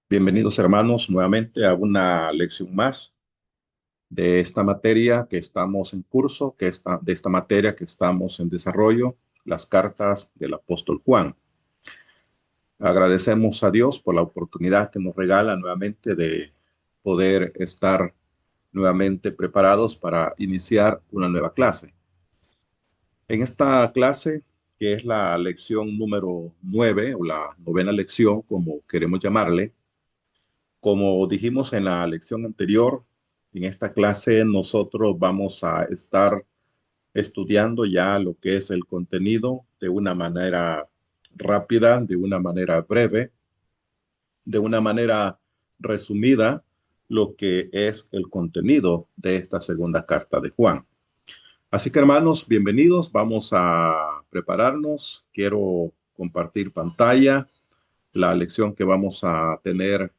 Bienvenidos hermanos nuevamente a una lección más de esta materia que estamos en curso, de esta materia que estamos en desarrollo, las cartas del apóstol Juan. Agradecemos a Dios por la oportunidad que nos regala nuevamente de poder estar nuevamente preparados para iniciar una nueva clase. En esta clase, que es la lección número 9 o la novena lección, como queremos llamarle, como dijimos en la lección anterior, en esta clase nosotros vamos a estar estudiando ya lo que es el contenido de una manera rápida, de una manera breve, de una manera resumida, lo que es el contenido de esta segunda carta de Juan. Así que hermanos, bienvenidos, vamos a prepararnos. Quiero compartir pantalla, la lección que vamos a tener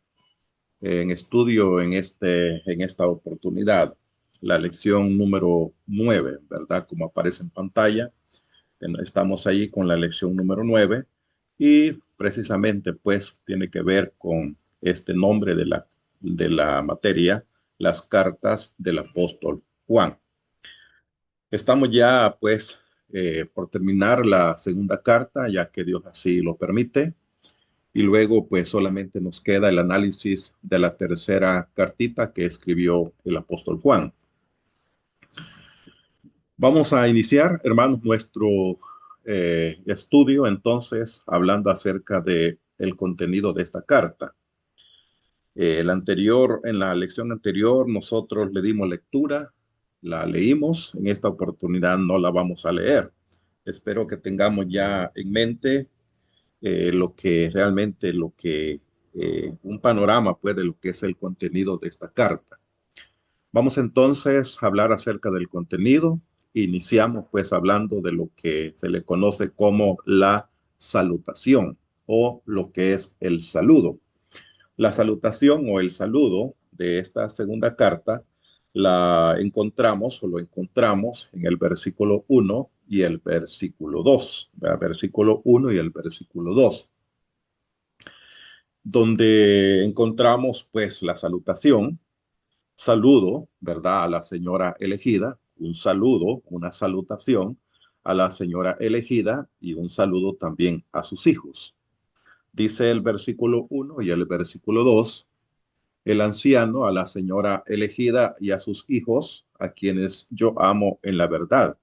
en estudio en esta oportunidad, la lección número 9, ¿verdad? Como aparece en pantalla, estamos ahí con la lección número 9 y precisamente pues tiene que ver con este nombre de la materia, las cartas del apóstol Juan. Estamos ya pues por terminar la segunda carta, ya que Dios así lo permite. Y luego, pues solamente nos queda el análisis de la tercera cartita que escribió el apóstol Juan. Vamos a iniciar, hermanos, nuestro estudio, entonces, hablando acerca de el contenido de esta carta. En la lección anterior, nosotros le dimos lectura, la leímos, en esta oportunidad no la vamos a leer. Espero que tengamos ya en mente un panorama pues de lo que es el contenido de esta carta. Vamos entonces a hablar acerca del contenido. Iniciamos pues hablando de lo que se le conoce como la salutación o lo que es el saludo. La salutación o el saludo de esta segunda carta la encontramos o lo encontramos en el versículo 1 y el versículo 2, ¿verdad? Versículo 1 y el versículo 2, donde encontramos pues la salutación, saludo, ¿verdad? A la señora elegida, un saludo, una salutación a la señora elegida y un saludo también a sus hijos. Dice el versículo 1 y el versículo 2: el anciano a la señora elegida y a sus hijos, a quienes yo amo en la verdad.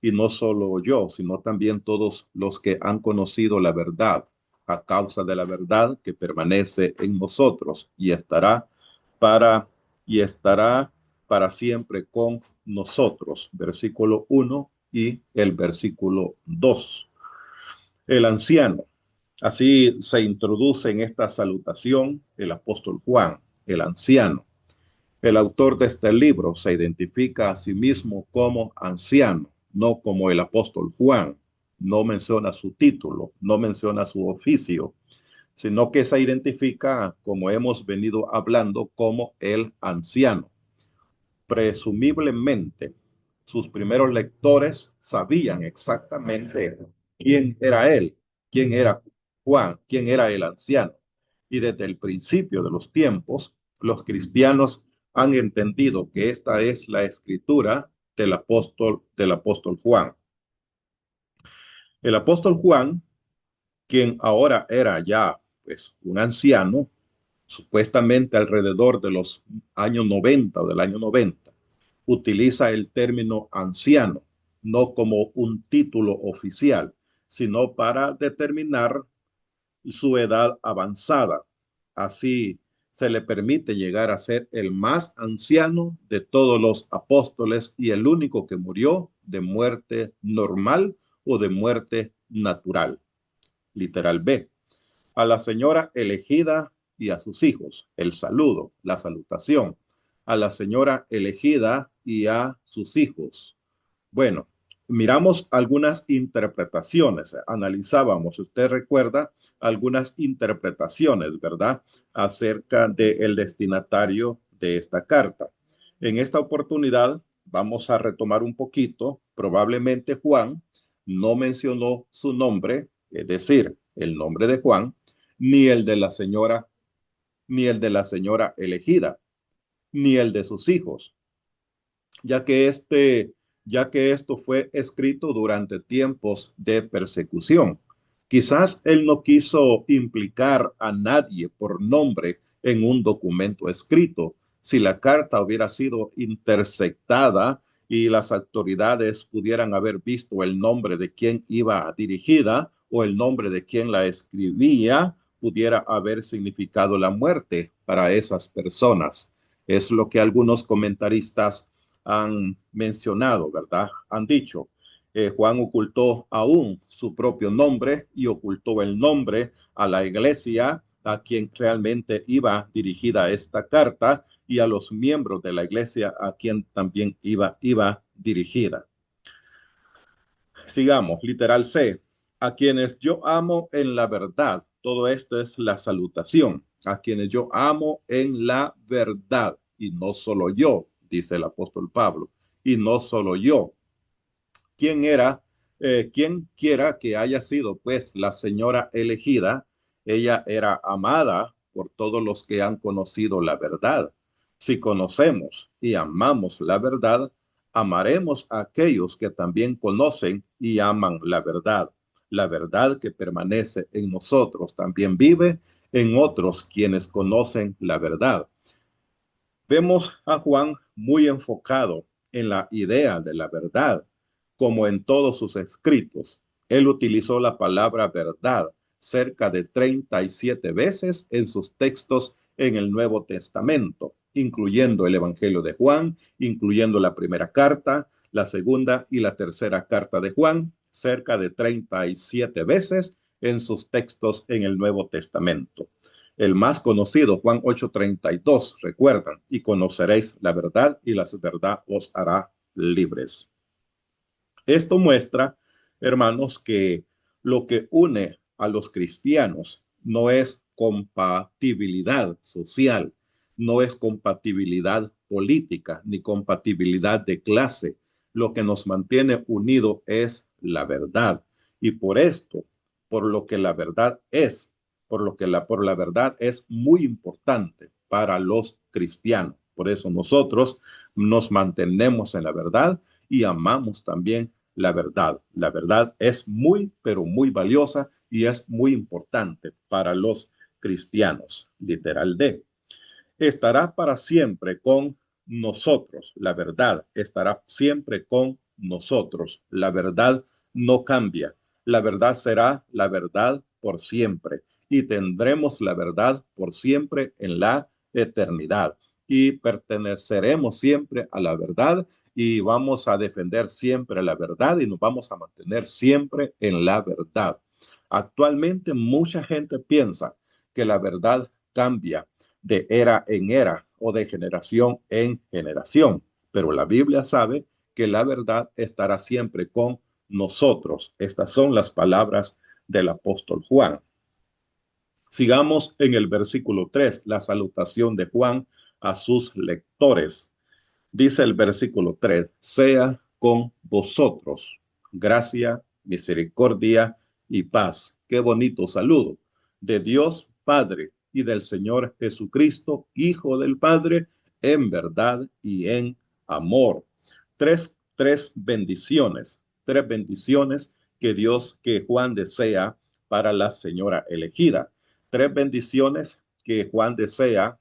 Y no solo yo, sino también todos los que han conocido la verdad, a causa de la verdad que permanece en nosotros para y estará para siempre con nosotros. Versículo 1 y el versículo 2. El anciano. Así se introduce en esta salutación el apóstol Juan, el anciano. El autor de este libro se identifica a sí mismo como anciano, no como el apóstol Juan. No menciona su título, no menciona su oficio, sino que se identifica, como hemos venido hablando, como el anciano. Presumiblemente, sus primeros lectores sabían exactamente quién era él, quién era Juan, quién era el anciano. Y desde el principio de los tiempos, los cristianos han entendido que esta es la escritura del apóstol Juan. El apóstol Juan, quien ahora era ya pues un anciano, supuestamente alrededor de los años 90 o del año 90, utiliza el término anciano, no como un título oficial, sino para determinar su edad avanzada. Así se le permite llegar a ser el más anciano de todos los apóstoles y el único que murió de muerte normal o de muerte natural. Literal B. A la señora elegida y a sus hijos, el saludo, la salutación. A la señora elegida y a sus hijos. Bueno, miramos algunas interpretaciones, analizábamos, usted recuerda algunas interpretaciones, ¿verdad? Acerca del destinatario de esta carta. En esta oportunidad vamos a retomar un poquito, probablemente Juan no mencionó su nombre, es decir, el nombre de Juan, ni el de la señora ni el de la señora elegida, ni el de sus hijos, ya que esto fue escrito durante tiempos de persecución. Quizás él no quiso implicar a nadie por nombre en un documento escrito. Si la carta hubiera sido interceptada y las autoridades pudieran haber visto el nombre de quien iba dirigida o el nombre de quien la escribía, pudiera haber significado la muerte para esas personas. Es lo que algunos comentaristas han mencionado, ¿verdad? Han dicho, Juan ocultó aún su propio nombre y ocultó el nombre a la iglesia a quien realmente iba dirigida esta carta y a los miembros de la iglesia a quien también iba dirigida. Sigamos, literal C. A quienes yo amo en la verdad. Todo esto es la salutación. A quienes yo amo en la verdad. Y no solo yo, dice el apóstol Pablo. Y no solo yo. ¿Quién era? Quien quiera que haya sido, pues, la señora elegida, ella era amada por todos los que han conocido la verdad. Si conocemos y amamos la verdad, amaremos a aquellos que también conocen y aman la verdad. La verdad que permanece en nosotros también vive en otros quienes conocen la verdad. Vemos a Juan muy enfocado en la idea de la verdad, como en todos sus escritos. Él utilizó la palabra verdad cerca de 37 veces en sus textos en el Nuevo Testamento, incluyendo el Evangelio de Juan, incluyendo la primera carta, la segunda y la tercera carta de Juan, cerca de 37 veces en sus textos en el Nuevo Testamento. El más conocido, Juan 8:32, recuerdan, y conoceréis la verdad y la verdad os hará libres. Esto muestra, hermanos, que lo que une a los cristianos no es compatibilidad social, no es compatibilidad política, ni compatibilidad de clase. Lo que nos mantiene unidos es la verdad. Y por esto, por lo que la verdad es, por la verdad es muy importante para los cristianos. Por eso nosotros nos mantenemos en la verdad y amamos también la verdad. La verdad es muy, pero muy valiosa y es muy importante para los cristianos. Literal D. Estará para siempre con nosotros. La verdad estará siempre con nosotros. La verdad no cambia. La verdad será la verdad por siempre y tendremos la verdad por siempre en la eternidad y perteneceremos siempre a la verdad y vamos a defender siempre la verdad y nos vamos a mantener siempre en la verdad. Actualmente mucha gente piensa que la verdad cambia de era en era o de generación en generación, pero la Biblia sabe que la verdad estará siempre con nosotros. Estas son las palabras del apóstol Juan. Sigamos en el versículo 3, la salutación de Juan a sus lectores. Dice el versículo 3, sea con vosotros gracia, misericordia y paz. Qué bonito saludo de Dios Padre y del Señor Jesucristo, Hijo del Padre, en verdad y en amor. Tres bendiciones que Juan desea para la señora elegida. Tres bendiciones que Juan desea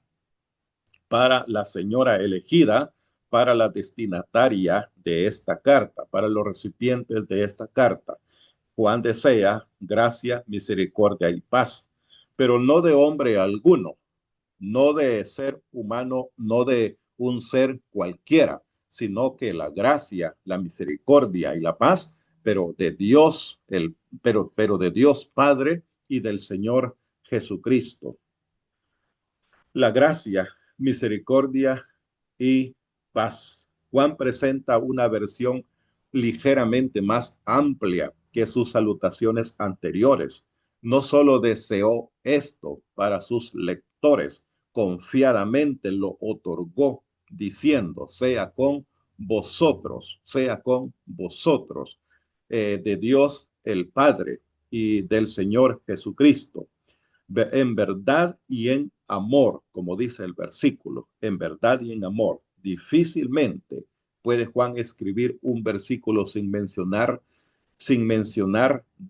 para la señora elegida, para la destinataria de esta carta, para los recipientes de esta carta. Juan desea gracia, misericordia y paz, pero no de hombre alguno, no de ser humano, no de un ser cualquiera, sino que la gracia, la misericordia y la paz, pero de Dios, pero de Dios Padre y del Señor Jesucristo. La gracia, misericordia y paz. Juan presenta una versión ligeramente más amplia que sus salutaciones anteriores. No solo deseó esto para sus lectores, confiadamente lo otorgó, diciendo, sea con vosotros, de Dios el Padre y del Señor Jesucristo en verdad y en amor, como dice el versículo, en verdad y en amor. Difícilmente puede Juan escribir un versículo sin mencionar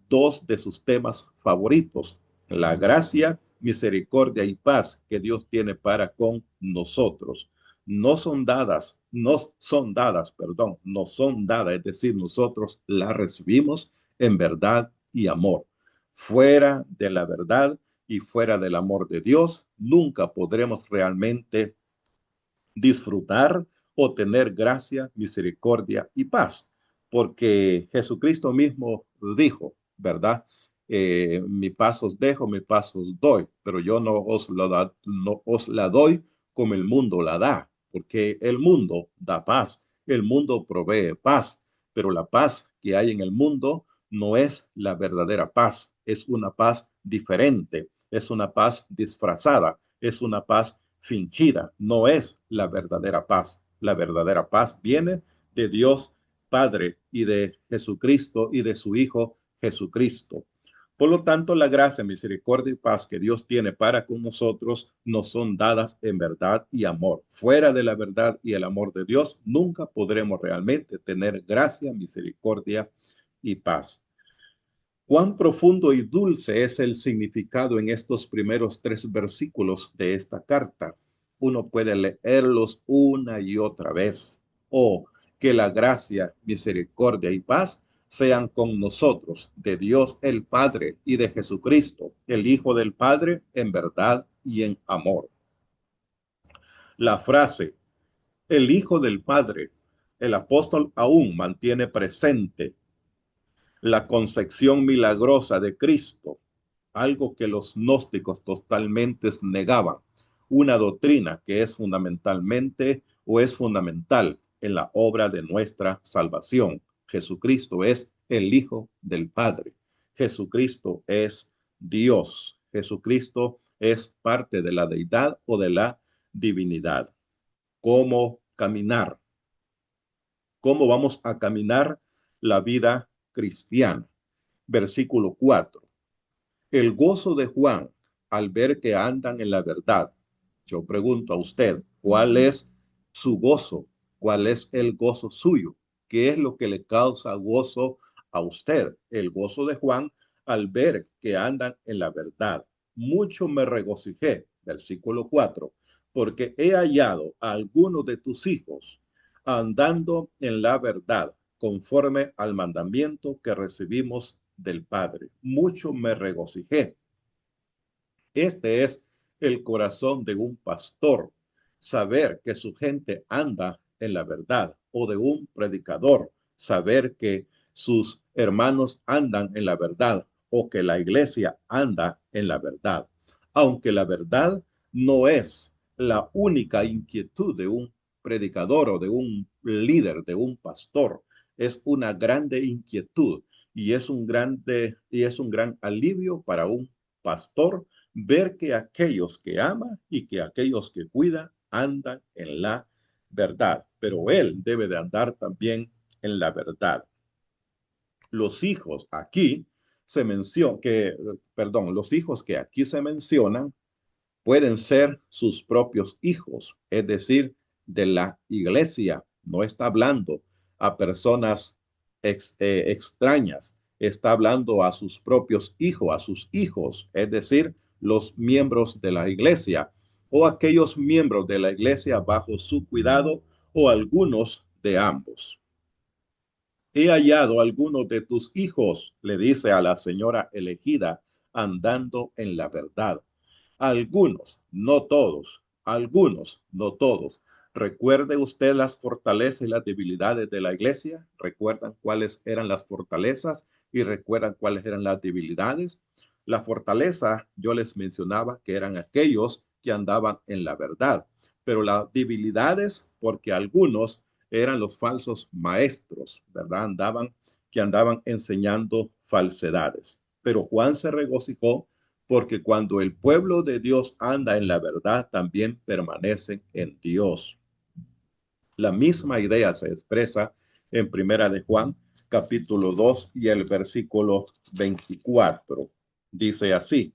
dos de sus temas favoritos: la gracia, misericordia y paz que Dios tiene para con nosotros. No son dadas, es decir, nosotros las recibimos en verdad y amor. Fuera de la verdad y fuera del amor de Dios, nunca podremos realmente disfrutar o tener gracia, misericordia y paz. Porque Jesucristo mismo dijo, ¿verdad? Mi paz os dejo, mi paz os doy, pero yo no os la doy como el mundo la da, porque el mundo da paz, el mundo provee paz, pero la paz que hay en el mundo no es la verdadera paz, es una paz diferente, es una paz disfrazada, es una paz fingida, no es la verdadera paz. La verdadera paz viene de Dios Padre y de Jesucristo y de su Hijo Jesucristo. Por lo tanto, la gracia, misericordia y paz que Dios tiene para con nosotros nos son dadas en verdad y amor. Fuera de la verdad y el amor de Dios, nunca podremos realmente tener gracia, misericordia y paz. Cuán profundo y dulce es el significado en estos primeros 3 versículos de esta carta. Uno puede leerlos una y otra vez. Oh, que la gracia, misericordia y paz sean con nosotros, de Dios el Padre y de Jesucristo, el Hijo del Padre, en verdad y en amor. La frase, el Hijo del Padre, el apóstol aún mantiene presente la concepción milagrosa de Cristo, algo que los gnósticos totalmente negaban, una doctrina que es fundamentalmente o es fundamental en la obra de nuestra salvación. Jesucristo es el Hijo del Padre. Jesucristo es Dios. Jesucristo es parte de la deidad o de la divinidad. ¿Cómo caminar? ¿Cómo vamos a caminar la vida cristiana? Versículo 4. El gozo de Juan al ver que andan en la verdad. Yo pregunto a usted, ¿cuál es su gozo? ¿Cuál es el gozo suyo? ¿Qué es lo que le causa gozo a usted? El gozo de Juan al ver que andan en la verdad. Mucho me regocijé, versículo 4, porque he hallado a algunos de tus hijos andando en la verdad, conforme al mandamiento que recibimos del Padre. Mucho me regocijé. Este es el corazón de un pastor, saber que su gente anda en la verdad, o de un predicador, saber que sus hermanos andan en la verdad, o que la iglesia anda en la verdad. Aunque la verdad no es la única inquietud de un predicador o de un líder, de un pastor, es una grande inquietud y es un gran alivio para un pastor ver que aquellos que ama y que aquellos que cuida andan en la verdad, pero él debe de andar también en la verdad. Los hijos aquí los hijos que aquí se mencionan pueden ser sus propios hijos, es decir, de la iglesia. No está hablando a personas extrañas, está hablando a sus propios hijos, a sus hijos, es decir, los miembros de la iglesia o aquellos miembros de la iglesia bajo su cuidado o algunos de ambos. He hallado a algunos de tus hijos, le dice a la señora elegida, andando en la verdad. Algunos, no todos, algunos, no todos. ¿Recuerde usted las fortalezas y las debilidades de la iglesia? ¿Recuerdan cuáles eran las fortalezas y recuerdan cuáles eran las debilidades? La fortaleza, yo les mencionaba que eran aquellos que andaban en la verdad, pero las debilidades, porque algunos eran los falsos maestros, ¿verdad? Que andaban enseñando falsedades. Pero Juan se regocijó porque cuando el pueblo de Dios anda en la verdad, también permanecen en Dios. La misma idea se expresa en Primera de Juan, capítulo 2 y el versículo 24. Dice así: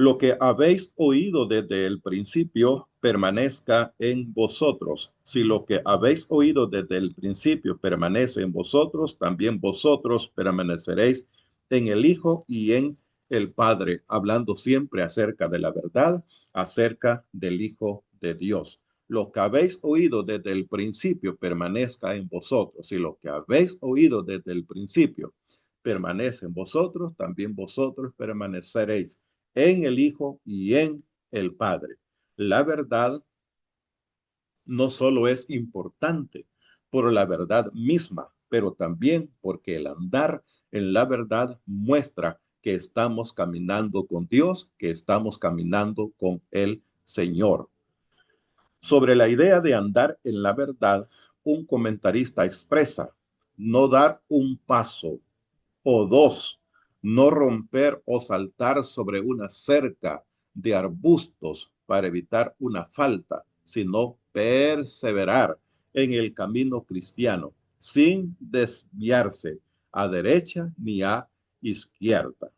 Lo que habéis oído desde el principio permanezca en vosotros. Si lo que habéis oído desde el principio permanece en vosotros, también vosotros permaneceréis en el Hijo y en el Padre, hablando siempre acerca de la verdad, acerca del Hijo de Dios. Lo que habéis oído desde el principio permanezca en vosotros. Si lo que habéis oído desde el principio permanece en vosotros, también vosotros permaneceréis en el Hijo y en el Padre. La verdad no solo es importante por la verdad misma, pero también porque el andar en la verdad muestra que estamos caminando con Dios, que estamos caminando con el Señor. Sobre la idea de andar en la verdad, un comentarista expresa: no dar un paso o dos, no romper o saltar sobre una cerca de arbustos para evitar una falta, sino perseverar en el camino cristiano sin desviarse a derecha ni a izquierda.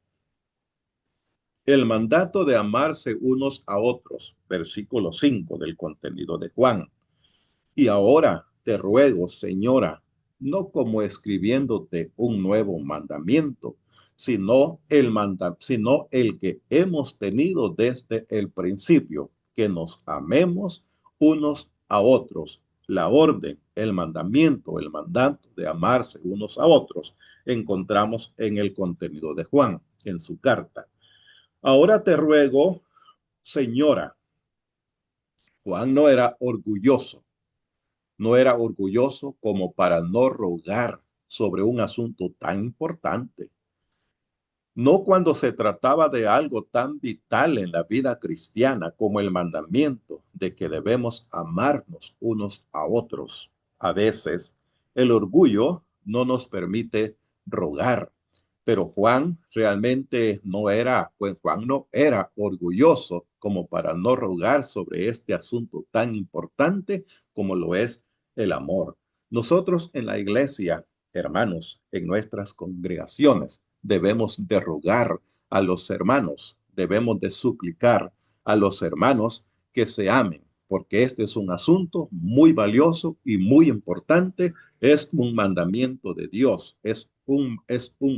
El mandato de amarse unos a otros, versículo 5 del contenido de Juan. Y ahora te ruego, Señora, no como escribiéndote un nuevo mandamiento, sino el que hemos tenido desde el principio, que nos amemos unos a otros. La orden, el mandamiento, el mandato de amarse unos a otros, encontramos en el contenido de Juan, en su carta. Ahora te ruego, Señora. Juan no era orgulloso como para no rogar sobre un asunto tan importante. No cuando se trataba de algo tan vital en la vida cristiana como el mandamiento de que debemos amarnos unos a otros. A veces el orgullo no nos permite rogar, pero Juan realmente no era, pues Juan no era orgulloso como para no rogar sobre este asunto tan importante como lo es el amor. Nosotros en la iglesia, hermanos, en nuestras congregaciones, debemos de rogar a los hermanos, debemos de suplicar a los hermanos que se amen, porque este es un asunto muy valioso y muy importante. Es un mandamiento de Dios, es un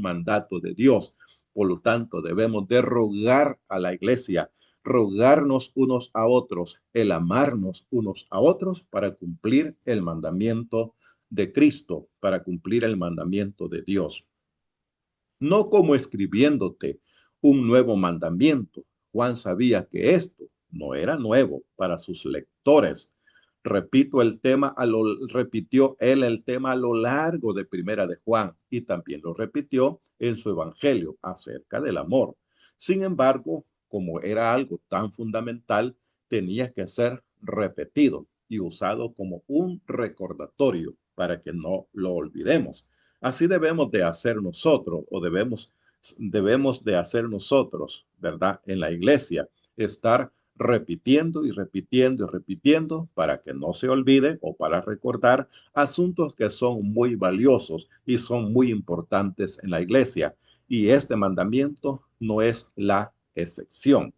mandato de Dios. Por lo tanto, debemos de rogar a la iglesia, rogarnos unos a otros, el amarnos unos a otros para cumplir el mandamiento de Cristo, para cumplir el mandamiento de Dios. No como escribiéndote un nuevo mandamiento. Juan sabía que esto no era nuevo para sus lectores. Repitió él el tema a lo largo de Primera de Juan y también lo repitió en su evangelio acerca del amor. Sin embargo, como era algo tan fundamental, tenía que ser repetido y usado como un recordatorio para que no lo olvidemos. Así debemos de hacer nosotros o debemos de hacer nosotros, ¿verdad? En la iglesia, estar repitiendo y repitiendo y repitiendo para que no se olvide o para recordar asuntos que son muy valiosos y son muy importantes en la iglesia. Y este mandamiento no es la excepción.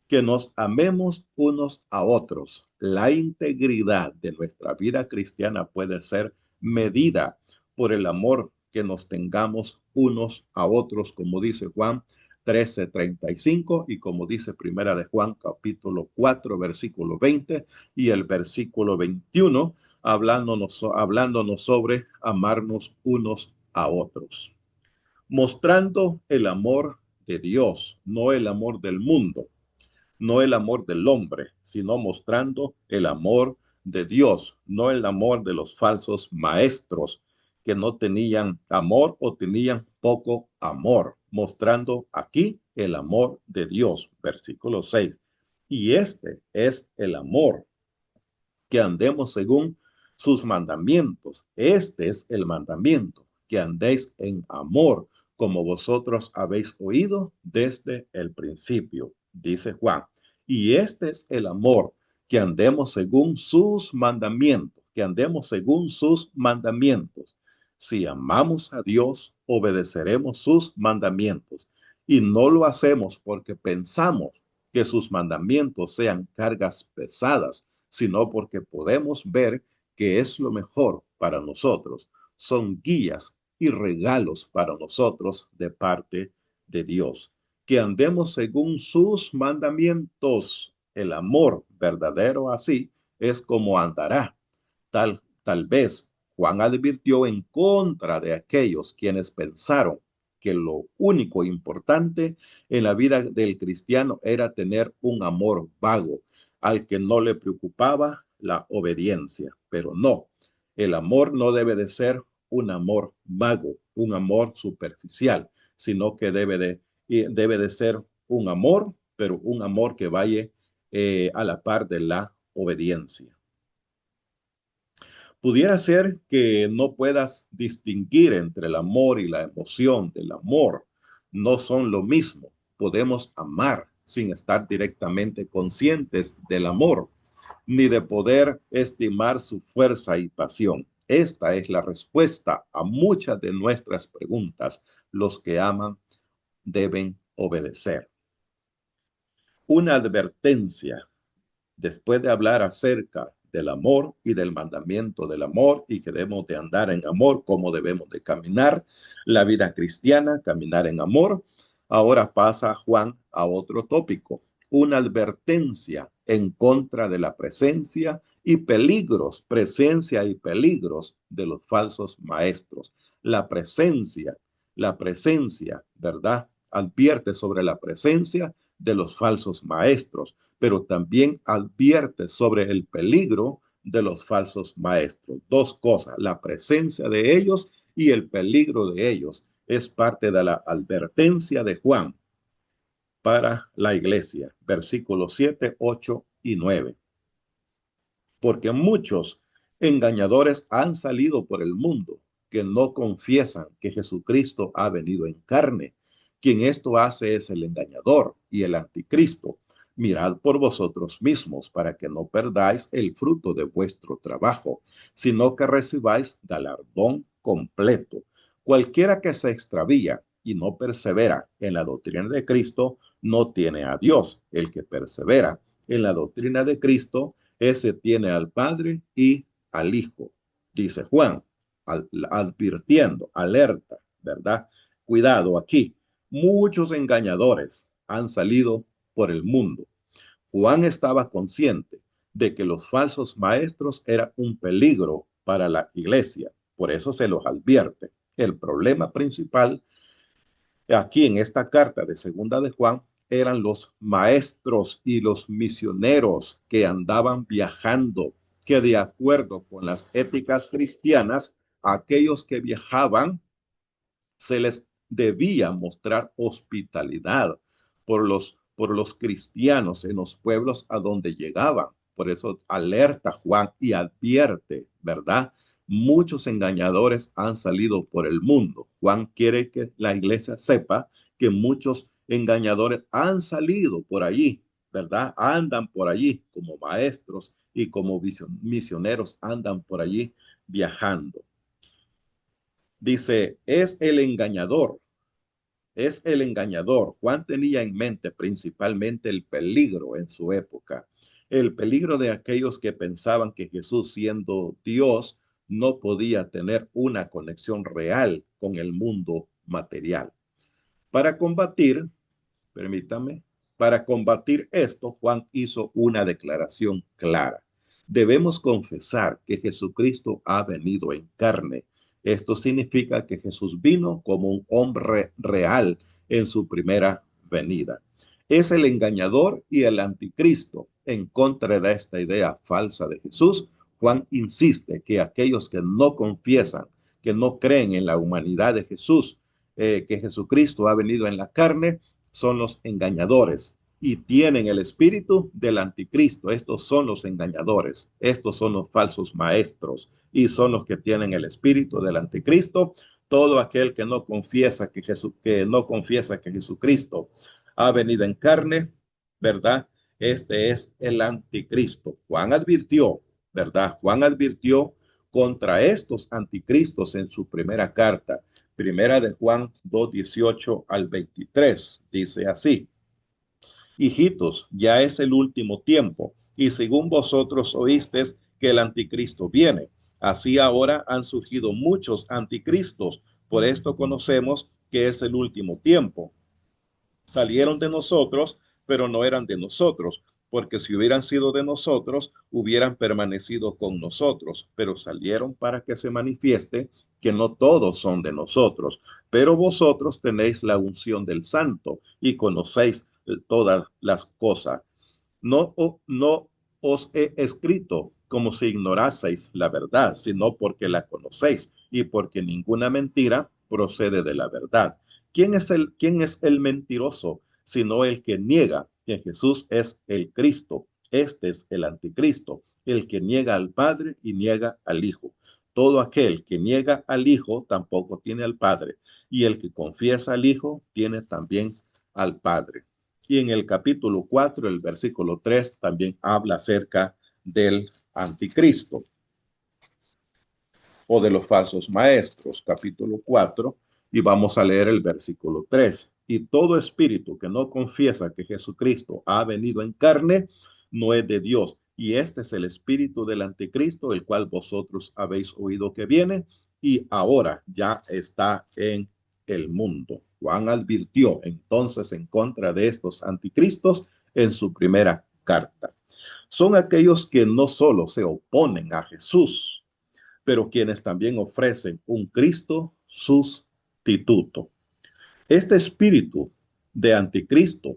Que nos amemos unos a otros. La integridad de nuestra vida cristiana puede ser medida por el amor que nos tengamos unos a otros, como dice Juan 13:35 y como dice Primera de Juan capítulo 4 versículo 20 y el versículo 21, hablándonos sobre amarnos unos a otros, mostrando el amor de Dios, no el amor del mundo, no el amor del hombre, sino mostrando el amor de Dios, no el amor de los falsos maestros que no tenían amor o tenían poco amor, mostrando aquí el amor de Dios, versículo 6. Y este es el amor, que andemos según sus mandamientos. Este es el mandamiento, que andéis en amor, como vosotros habéis oído desde el principio, dice Juan. Y este es el amor, que andemos según sus mandamientos, que andemos según sus mandamientos. Si amamos a Dios, obedeceremos sus mandamientos. Y no lo hacemos porque pensamos que sus mandamientos sean cargas pesadas, sino porque podemos ver que es lo mejor para nosotros. Son guías y regalos para nosotros de parte de Dios. Que andemos según sus mandamientos. El amor verdadero así es como andará. Tal vez Juan advirtió en contra de aquellos quienes pensaron que lo único importante en la vida del cristiano era tener un amor vago, al que no le preocupaba la obediencia. Pero no, el amor no debe de ser un amor vago, un amor superficial, sino que debe de ser un amor, pero un amor que vaya a la par de la obediencia. Pudiera ser que no puedas distinguir entre el amor y la emoción del amor. No son lo mismo. Podemos amar sin estar directamente conscientes del amor, ni de poder estimar su fuerza y pasión. Esta es la respuesta a muchas de nuestras preguntas. Los que aman deben obedecer. Una advertencia después de hablar acerca del amor y del mandamiento del amor y que debemos de andar en amor, cómo debemos de caminar la vida cristiana, caminar en amor, ahora pasa Juan a otro tópico, una advertencia en contra de la presencia y peligros de los falsos maestros. La presencia, ¿verdad? Advierte sobre la presencia de los falsos maestros, pero también advierte sobre el peligro de los falsos maestros. Dos cosas, la presencia de ellos y el peligro de ellos. Es parte de la advertencia de Juan para la iglesia. Versículos 7, 8 y 9. Porque muchos engañadores han salido por el mundo que no confiesan que Jesucristo ha venido en carne. Quien esto hace es el engañador y el anticristo. Mirad por vosotros mismos para que no perdáis el fruto de vuestro trabajo, sino que recibáis galardón completo. Cualquiera que se extravía y no persevera en la doctrina de Cristo, no tiene a Dios. El que persevera en la doctrina de Cristo, ese tiene al Padre y al Hijo, dice Juan, advirtiendo, alerta, ¿verdad? Cuidado aquí. Muchos engañadores han salido por el mundo. Juan estaba consciente de que los falsos maestros eran un peligro para la iglesia. Por eso se los advierte. El problema principal aquí en esta carta de segunda de Juan eran los maestros y los misioneros que andaban viajando, que de acuerdo con las éticas cristianas, aquellos que viajaban se les debía mostrar hospitalidad por los cristianos en los pueblos a donde llegaban. Por eso alerta Juan y advierte, ¿verdad? Muchos engañadores han salido por el mundo. Juan quiere que la iglesia sepa que muchos engañadores han salido por allí, ¿verdad? Andan por allí como maestros y como misioneros andan por allí viajando. Dice, es el engañador. Juan tenía en mente principalmente el peligro en su época, el peligro de aquellos que pensaban que Jesús, siendo Dios, no podía tener una conexión real con el mundo material. Para combatir, permítame, para combatir esto, Juan hizo una declaración clara. Debemos confesar que Jesucristo ha venido en carne. Esto significa que Jesús vino como un hombre real en su primera venida. Es el engañador y el anticristo. En contra de esta idea falsa de Jesús, Juan insiste que aquellos que no confiesan, que no creen en la humanidad de Jesús, que Jesucristo ha venido en la carne, son los engañadores y tienen el espíritu del anticristo. Estos son los engañadores, estos son los falsos maestros y son los que tienen el espíritu del anticristo. Todo aquel que no confiesa que Jesucristo ha venido en carne, ¿verdad? Este es el anticristo. Juan advirtió, ¿verdad? Juan advirtió contra estos anticristos en su primera carta. Primera de Juan 2, 18 al 23, dice así. Hijitos, ya es el último tiempo, y según vosotros oísteis que el anticristo viene. Así ahora han surgido muchos anticristos. Por esto conocemos que es el último tiempo. Salieron de nosotros, pero no eran de nosotros, porque si hubieran sido de nosotros, hubieran permanecido con nosotros, pero salieron para que se manifieste que no todos son de nosotros, pero vosotros tenéis la unción del Santo y conocéis todas las cosas. No os he escrito como si ignoraseis la verdad, sino porque la conocéis y porque ninguna mentira procede de la verdad. Quién es el mentiroso, sino el que niega que Jesús es el Cristo? Este es el anticristo, el que niega al Padre y niega al Hijo. Todo aquel que niega al Hijo tampoco tiene al Padre, y el que confiesa al Hijo tiene también al Padre. Y en el capítulo 4, el versículo 3, también habla acerca del anticristo o de los falsos maestros, capítulo 4, y vamos a leer el versículo 3. Y todo espíritu que no confiesa que Jesucristo ha venido en carne, no es de Dios. Y este es el espíritu del anticristo, el cual vosotros habéis oído que viene y ahora ya está en el mundo. Juan advirtió entonces en contra de estos anticristos en su primera carta. Son aquellos que no solo se oponen a Jesús, pero quienes también ofrecen un Cristo sustituto. Este espíritu de anticristo,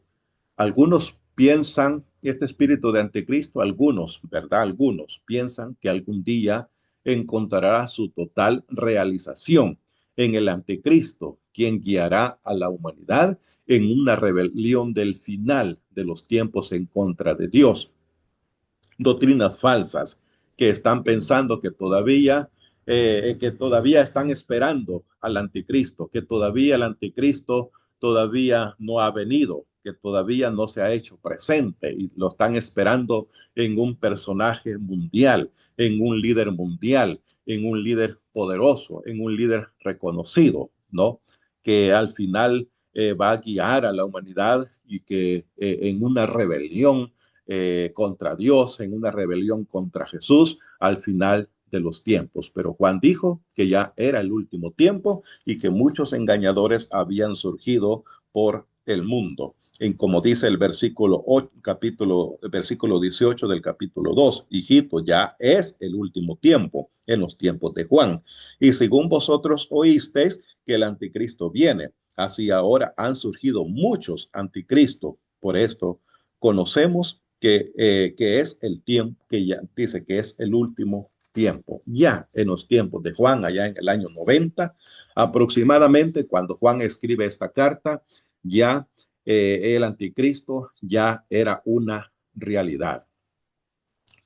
algunos piensan, este espíritu de anticristo, algunos, ¿verdad? Algunos piensan que algún día encontrará su total realización en el anticristo, quien guiará a la humanidad en una rebelión del final de los tiempos en contra de Dios. Doctrinas falsas que están pensando que todavía están esperando al anticristo, que todavía el anticristo todavía no ha venido, que todavía no se ha hecho presente y lo están esperando en un personaje mundial, en un líder mundial, en un líder poderoso, en un líder reconocido, ¿no? Que al final va a guiar a la humanidad y que en una rebelión contra Dios, en una rebelión contra Jesús al final de los tiempos. Pero Juan dijo que ya era el último tiempo y que muchos engañadores habían surgido por el mundo. En como dice el versículo 8, versículo 18 del capítulo 2, hijito, ya es el último tiempo, en los tiempos de Juan. Y según vosotros oísteis que el anticristo viene, así ahora han surgido muchos anticristos. Por esto conocemos que es el tiempo, que ya dice que es el último tiempo. Ya en los tiempos de Juan, allá en el año 90, aproximadamente, cuando Juan escribe esta carta, ya el anticristo ya era una realidad.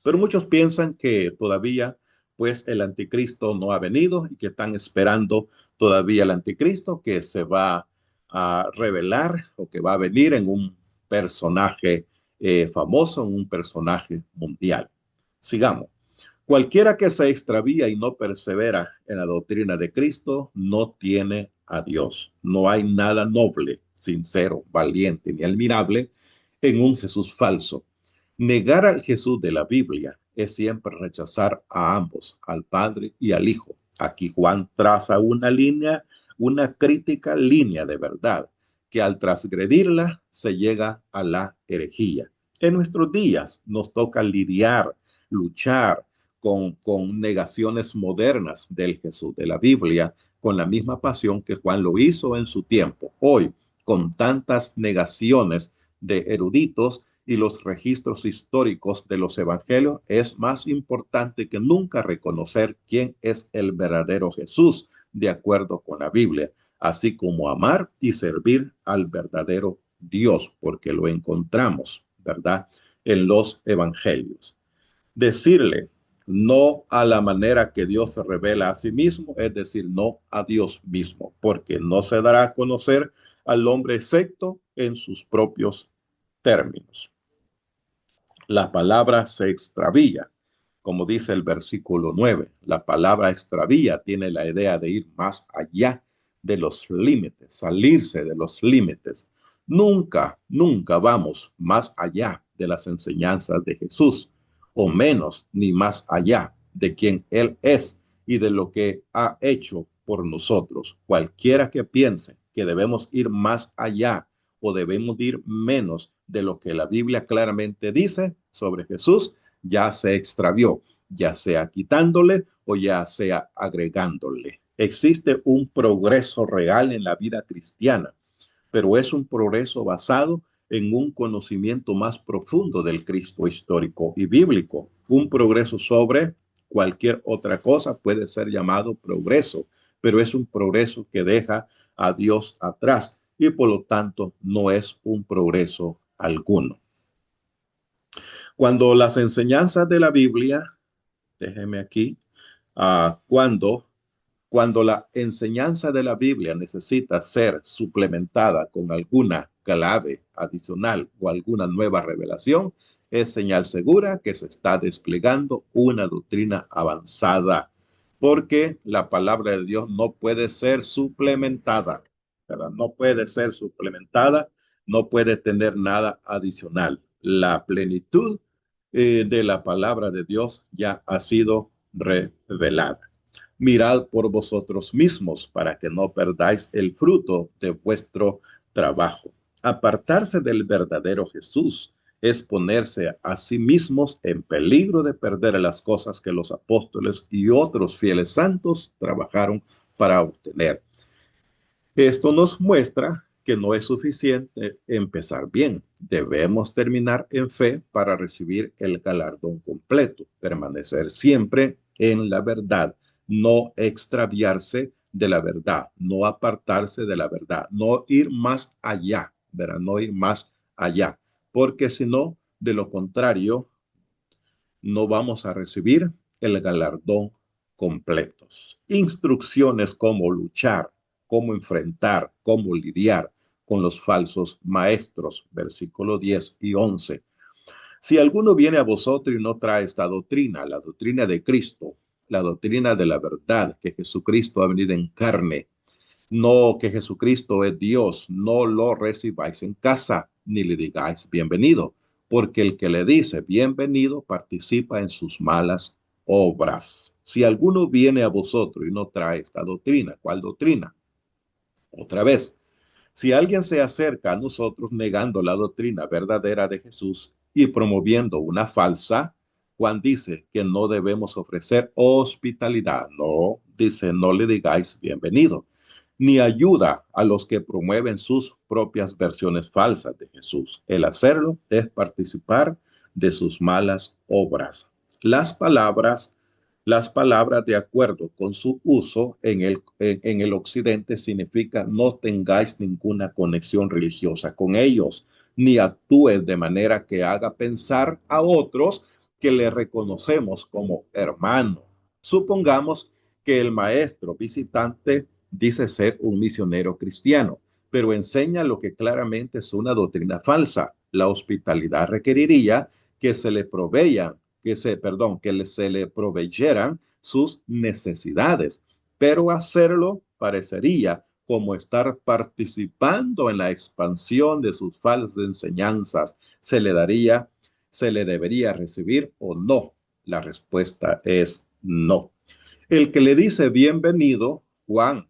Pero muchos piensan que todavía, pues, el anticristo no ha venido y que están esperando todavía el anticristo que se va a revelar o que va a venir en un personaje famoso, en un personaje mundial. Sigamos. Cualquiera que se extravía y no persevera en la doctrina de Cristo no tiene a Dios. No hay nada noble, sincero, valiente ni admirable en un Jesús falso. Negar al Jesús de la Biblia es siempre rechazar a ambos, al Padre y al Hijo. Aquí Juan traza una línea, una crítica línea de verdad, que al transgredirla se llega a la herejía. En nuestros días nos toca lidiar, luchar con negaciones modernas del Jesús de la Biblia, con la misma pasión que Juan lo hizo en su tiempo. Hoy, con tantas negaciones de eruditos, y los registros históricos de los evangelios, es más importante que nunca reconocer quién es el verdadero Jesús de acuerdo con la Biblia, así como amar y servir al verdadero Dios, porque lo encontramos, ¿verdad? En los evangelios. Decirle no a la manera que Dios se revela a sí mismo, es decir, no a Dios mismo, porque no se dará a conocer al hombre excepto en sus propios términos. La palabra se extravía, como dice el versículo 9. La palabra extravía tiene la idea de ir más allá de los límites, salirse de los límites. Nunca, nunca vamos más allá de las enseñanzas de Jesús, o menos ni más allá de quien Él es y de lo que ha hecho por nosotros. Cualquiera que piense que debemos ir más allá o debemos ir menos de lo que la Biblia claramente dice sobre Jesús, ya se extravió, ya sea quitándole o ya sea agregándole. Existe un progreso real en la vida cristiana, pero es un progreso basado en un conocimiento más profundo del Cristo histórico y bíblico. Un progreso sobre cualquier otra cosa puede ser llamado progreso, pero es un progreso que deja a Dios atrás y por lo tanto no es un progreso alguno. Cuando las enseñanzas de la Biblia, déjeme aquí, cuando la enseñanza de la Biblia necesita ser suplementada con alguna clave adicional o alguna nueva revelación, es señal segura que se está desplegando una doctrina avanzada, porque la palabra de Dios no puede ser suplementada, ¿verdad? No puede ser suplementada, no puede tener nada adicional. La plenitud de la palabra de Dios ya ha sido revelada. Mirad por vosotros mismos para que no perdáis el fruto de vuestro trabajo. Apartarse del verdadero Jesús es ponerse a sí mismos en peligro de perder las cosas que los apóstoles y otros fieles santos trabajaron para obtener. Esto nos muestra que no es suficiente empezar bien. Debemos terminar en fe para recibir el galardón completo, permanecer siempre en la verdad, no extraviarse de la verdad, no apartarse de la verdad, no ir más allá, ¿verdad? No ir más allá, porque si no, de lo contrario, no vamos a recibir el galardón completos. Instrucciones cómo luchar, cómo enfrentar, cómo lidiar con los falsos maestros, versículo 10 y 11. Si alguno viene a vosotros y no trae esta doctrina, la doctrina de Cristo, la doctrina de la verdad, que Jesucristo ha venido en carne, no que Jesucristo es Dios, no lo recibáis en casa, ni le digáis bienvenido, porque el que le dice bienvenido participa en sus malas obras. Si alguno viene a vosotros y no trae esta doctrina, ¿cuál doctrina? Otra vez, si alguien se acerca a nosotros negando la doctrina verdadera de Jesús y promoviendo una falsa, Juan dice que no debemos ofrecer hospitalidad. No, dice, no le digáis bienvenido, ni ayuda a los que promueven sus propias versiones falsas de Jesús. El hacerlo es participar de sus malas obras. Las palabras las palabras de acuerdo con su uso en el occidente significa no tengáis ninguna conexión religiosa con ellos, ni actúes de manera que haga pensar a otros que le reconocemos como hermano. Supongamos que el maestro visitante dice ser un misionero cristiano, pero enseña lo que claramente es una doctrina falsa. La hospitalidad requeriría que se le proveya que se le proveyeran sus necesidades, pero hacerlo parecería como estar participando en la expansión de sus falsas enseñanzas. Se le debería recibir o no? La respuesta es no. El que le dice bienvenido, Juan,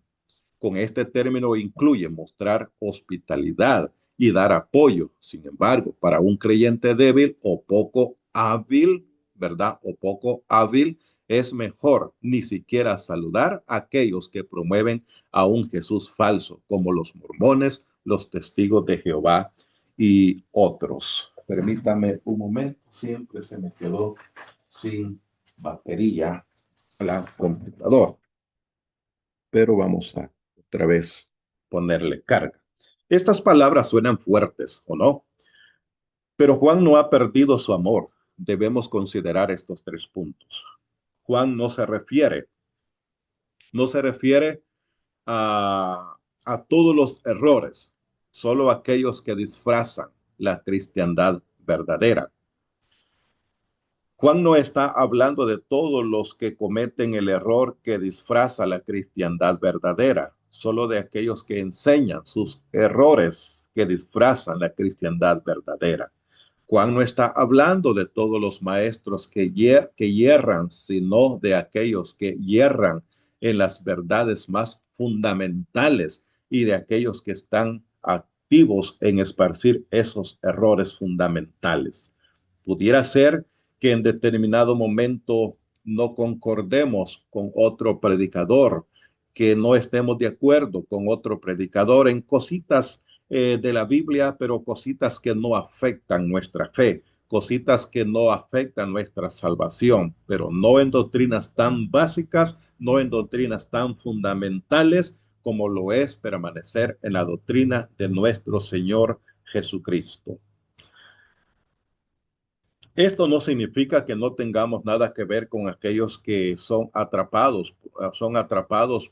con este término incluye mostrar hospitalidad y dar apoyo. Sin embargo, para un creyente débil o poco hábil, ¿verdad? O poco hábil, es mejor ni siquiera saludar a aquellos que promueven a un Jesús falso, como los mormones, los testigos de Jehová y otros. Permítame un momento, siempre se me quedó sin batería la computadora, pero vamos a otra vez ponerle carga. Estas palabras suenan fuertes, ¿o no? Pero Juan no ha perdido su amor. Debemos considerar estos tres puntos. Juan no se refiere a todos los errores, solo a aquellos que disfrazan la cristiandad verdadera. Juan no está hablando de todos los que cometen el error que disfraza la cristiandad verdadera, solo de aquellos que enseñan sus errores que disfrazan la cristiandad verdadera. Juan no está hablando de todos los maestros que hierran, sino de aquellos que hierran en las verdades más fundamentales y de aquellos que están activos en esparcir esos errores fundamentales. Pudiera ser que en determinado momento no concordemos con otro predicador, que no estemos de acuerdo con otro predicador en cositas de la Biblia, pero cositas que no afectan nuestra fe, cositas que no afectan nuestra salvación, pero no en doctrinas tan básicas, no en doctrinas tan fundamentales como lo es permanecer en la doctrina de nuestro Señor Jesucristo. Esto no significa que no tengamos nada que ver con aquellos que son atrapados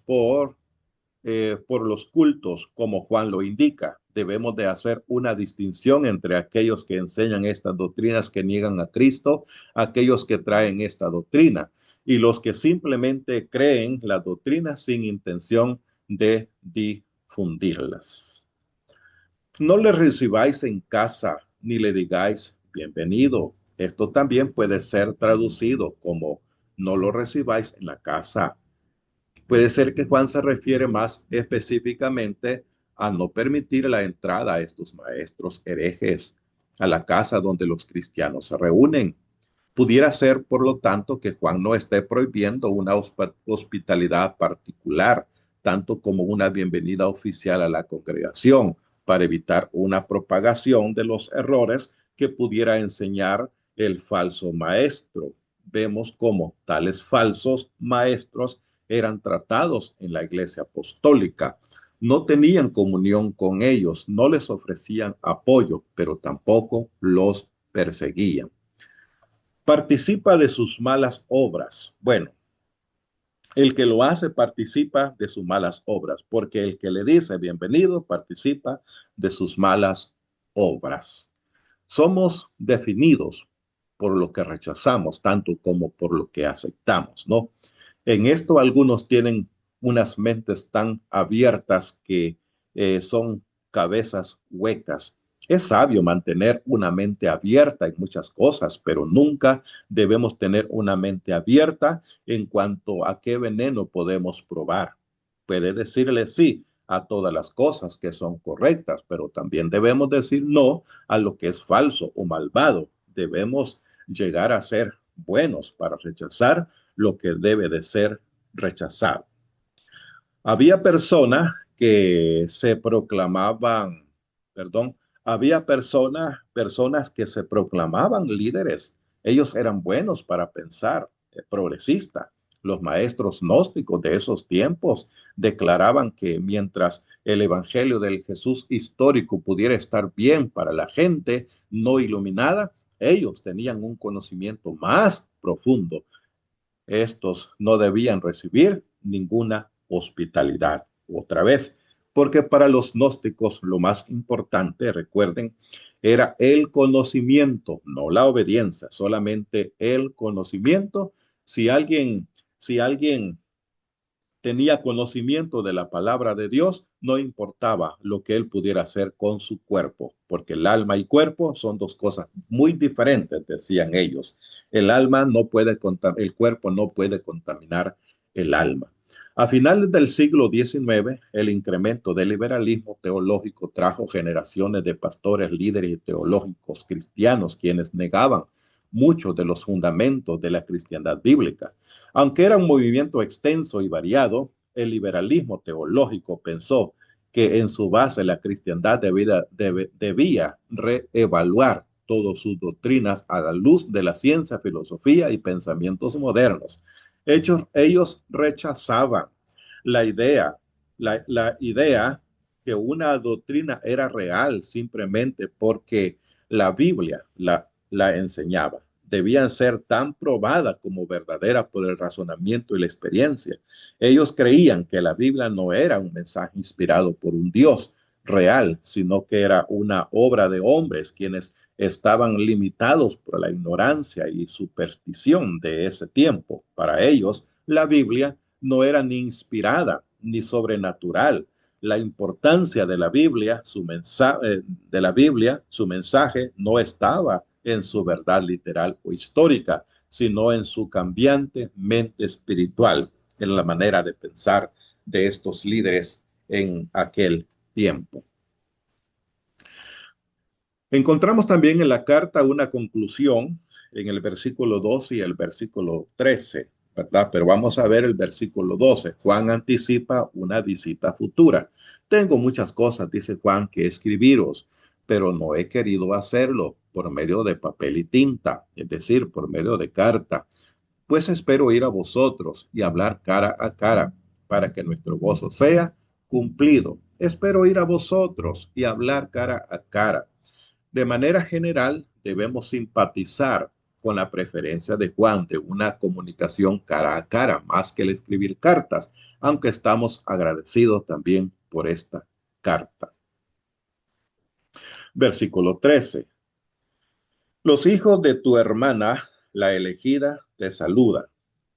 por los cultos, como Juan lo indica. Debemos de hacer una distinción entre aquellos que enseñan estas doctrinas que niegan a Cristo, aquellos que traen esta doctrina, y los que simplemente creen la doctrina sin intención de difundirlas. No le recibáis en casa, ni le digáis bienvenido. Esto también puede ser traducido como no lo recibáis en la casa. Puede ser que Juan se refiere más específicamente a no permitir la entrada a estos maestros herejes a la casa donde los cristianos se reúnen. Pudiera ser, por lo tanto, que Juan no esté prohibiendo una hospitalidad particular, tanto como una bienvenida oficial a la congregación, para evitar una propagación de los errores que pudiera enseñar el falso maestro. Vemos cómo tales falsos maestros eran tratados en la iglesia apostólica. No tenían comunión con ellos, no les ofrecían apoyo, pero tampoco los perseguían. Participa de sus malas obras. Bueno, el que lo hace participa de sus malas obras, porque el que le dice bienvenido participa de sus malas obras. Somos definidos por lo que rechazamos, tanto como por lo que aceptamos, ¿no? En esto algunos tienen unas mentes tan abiertas que son cabezas huecas. Es sabio mantener una mente abierta en muchas cosas, pero nunca debemos tener una mente abierta en cuanto a qué veneno podemos probar. Puede decirle sí a todas las cosas que son correctas, pero también debemos decir no a lo que es falso o malvado. Debemos llegar a ser buenos para rechazar lo que debe de ser rechazado. Había personas que se proclamaban, perdón, había personas que se proclamaban líderes. Ellos eran buenos para pensar, progresistas. Los maestros gnósticos de esos tiempos declaraban que mientras el evangelio del Jesús histórico pudiera estar bien para la gente no iluminada, ellos tenían un conocimiento más profundo. Estos no debían recibir ninguna hospitalidad. Otra vez, porque para los gnósticos lo más importante, recuerden, era el conocimiento, no la obediencia, solamente el conocimiento. Si alguien tenía conocimiento de la palabra de Dios, no importaba lo que él pudiera hacer con su cuerpo, porque el alma y cuerpo son dos cosas muy diferentes, decían ellos. El cuerpo no puede contaminar el alma. A finales del siglo XIX, el incremento del liberalismo teológico trajo generaciones de pastores, líderes y teológicos cristianos quienes negaban muchos de los fundamentos de la cristiandad bíblica. Aunque era un movimiento extenso y variado, el liberalismo teológico pensó que en su base la cristiandad debía reevaluar todas sus doctrinas a la luz de la ciencia, filosofía y pensamientos modernos. Ellos rechazaban la idea que una doctrina era real simplemente porque la Biblia la enseñaba. Debían ser tan probadas como verdaderas por el razonamiento y la experiencia. Ellos creían que la Biblia no era un mensaje inspirado por un Dios real, sino que era una obra de hombres quienes estaban limitados por la ignorancia y superstición de ese tiempo. Para ellos, la Biblia no era ni inspirada ni sobrenatural, la importancia de la Biblia, su mensaje no estaba en su verdad literal o histórica, sino en su cambiante mente espiritual, en la manera de pensar de estos líderes en aquel tiempo. Encontramos también en la carta una conclusión en el versículo 12 y el versículo 13, ¿verdad? Pero vamos a ver el versículo 12. Juan anticipa una visita futura. Tengo muchas cosas, dice Juan, que escribiros, pero no he querido hacerlo por medio de papel y tinta, es decir, por medio de carta. Pues espero ir a vosotros y hablar cara a cara, para que nuestro gozo sea cumplido. Espero ir a vosotros y hablar cara a cara. De manera general, debemos simpatizar con la preferencia de Juan de una comunicación cara a cara, más que el escribir cartas, aunque estamos agradecidos también por esta carta. Versículo 13. Los hijos de tu hermana, la elegida, te saludan.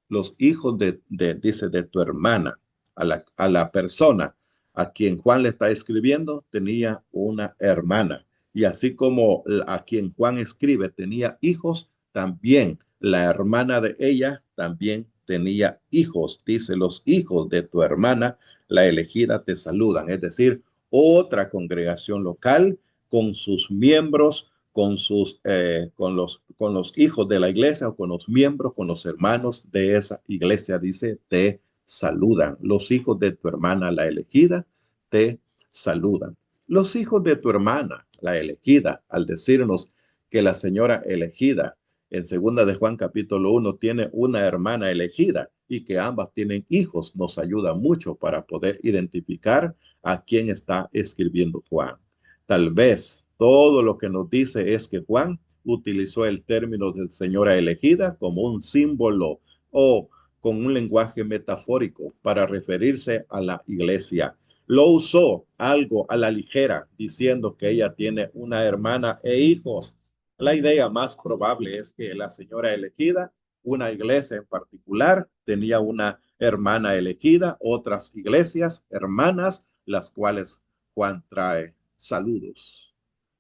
Los hijos dice, de tu hermana, a la persona a quien Juan le está escribiendo, tenía una hermana. Y así como a quien Juan escribe tenía hijos, también la hermana de ella también tenía hijos. Dice, los hijos de tu hermana, la elegida, te saludan. Es decir, otra congregación local con sus miembros, con los hijos de la iglesia o con los miembros, con los hermanos de esa iglesia, dice, te saludan. Los hijos de tu hermana, la elegida, te saludan. Los hijos de tu hermana, la elegida, al decirnos que la señora elegida en segunda de Juan capítulo 1 tiene una hermana elegida y que ambas tienen hijos, nos ayuda mucho para poder identificar a quién está escribiendo Juan. Tal vez todo lo que nos dice es que Juan utilizó el término de señora elegida como un símbolo o con un lenguaje metafórico para referirse a la iglesia. Lo usó algo a la ligera, diciendo que ella tiene una hermana e hijos. La idea más probable es que la señora elegida, una iglesia en particular, tenía una hermana elegida, otras iglesias hermanas, las cuales Juan trae saludos.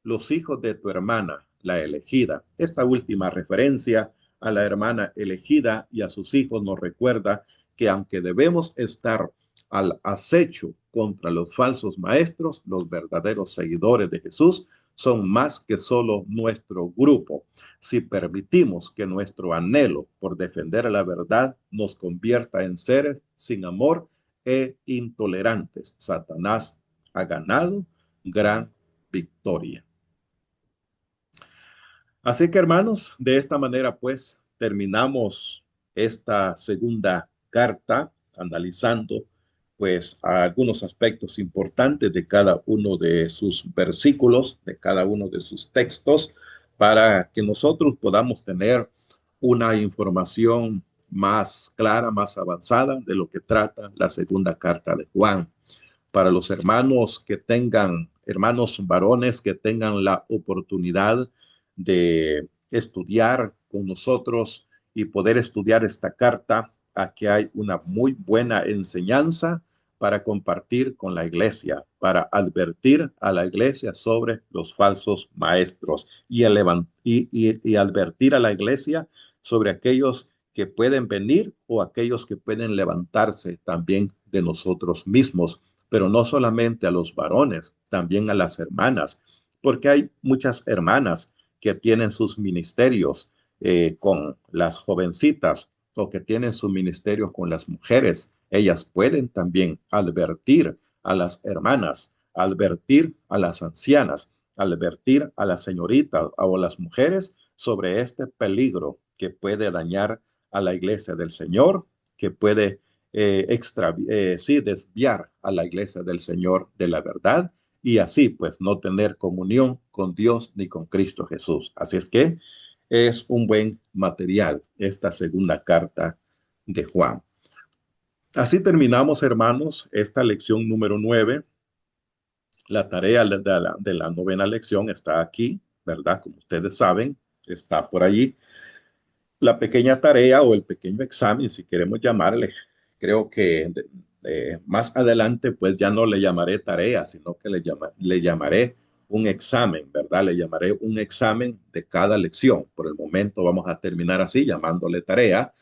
Los hijos de tu hermana, la elegida. Esta última referencia a la hermana elegida y a sus hijos nos recuerda que aunque debemos estar al acecho contra los falsos maestros, los verdaderos seguidores de Jesús son más que solo nuestro grupo. Si permitimos que nuestro anhelo por defender la verdad nos convierta en seres sin amor e intolerantes, Satanás ha ganado gran victoria. Así que hermanos, de esta manera pues terminamos esta segunda carta analizando pues algunos aspectos importantes de cada uno de sus versículos, de cada uno de sus textos, para que nosotros podamos tener una información más clara, más avanzada de lo que trata la segunda carta de Juan. Para los hermanos que tengan, hermanos varones que tengan la oportunidad de estudiar con nosotros y poder estudiar esta carta, aquí hay una muy buena enseñanza para compartir con la iglesia, para advertir a la iglesia sobre los falsos maestros y advertir a la iglesia sobre aquellos que pueden venir o aquellos que pueden levantarse también de nosotros mismos, pero no solamente a los varones, también a las hermanas, porque hay muchas hermanas que tienen sus ministerios con las jovencitas o que tienen sus ministerios con las mujeres. Ellas pueden también advertir a las hermanas, advertir a las ancianas, advertir a las señoritas o a las mujeres sobre este peligro que puede dañar a la iglesia del Señor, que puede desviar a la iglesia del Señor de la verdad y así pues no tener comunión con Dios ni con Cristo Jesús. Así es que es un buen material esta segunda carta de Juan. Así terminamos, hermanos, esta lección número 9. La tarea de la novena lección está aquí, ¿verdad? Como ustedes saben, está por allí. La pequeña tarea o el pequeño examen, si queremos llamarle, creo que más adelante, pues ya no le llamaré tarea, sino que le llamaré un examen, ¿verdad? Le llamaré un examen de cada lección. Por el momento vamos a terminar así, llamándole tarea.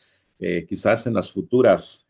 Quizás en las futuras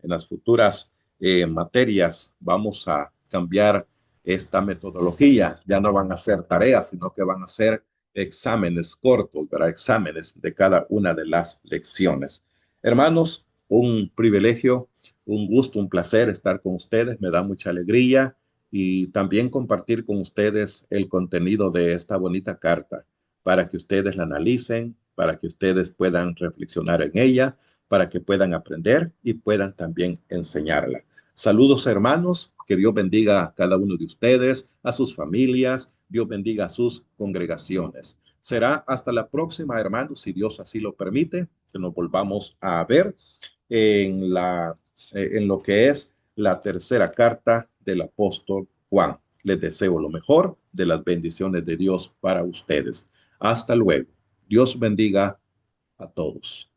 materias vamos a cambiar esta metodología. Ya no van a ser tareas, sino que van a ser exámenes cortos, ¿verdad? Exámenes de cada una de las lecciones. Hermanos, un privilegio, un gusto, un placer estar con ustedes. Me da mucha alegría y también compartir con ustedes el contenido de esta bonita carta para que ustedes la analicen, para que ustedes puedan reflexionar en ella, para que puedan aprender y puedan también enseñarla. Saludos, hermanos, que Dios bendiga a cada uno de ustedes, a sus familias, Dios bendiga a sus congregaciones. Será hasta la próxima, hermanos, si Dios así lo permite, que nos volvamos a ver en lo que es la tercera carta del apóstol Juan. Les deseo lo mejor de las bendiciones de Dios para ustedes. Hasta luego. Dios bendiga a todos.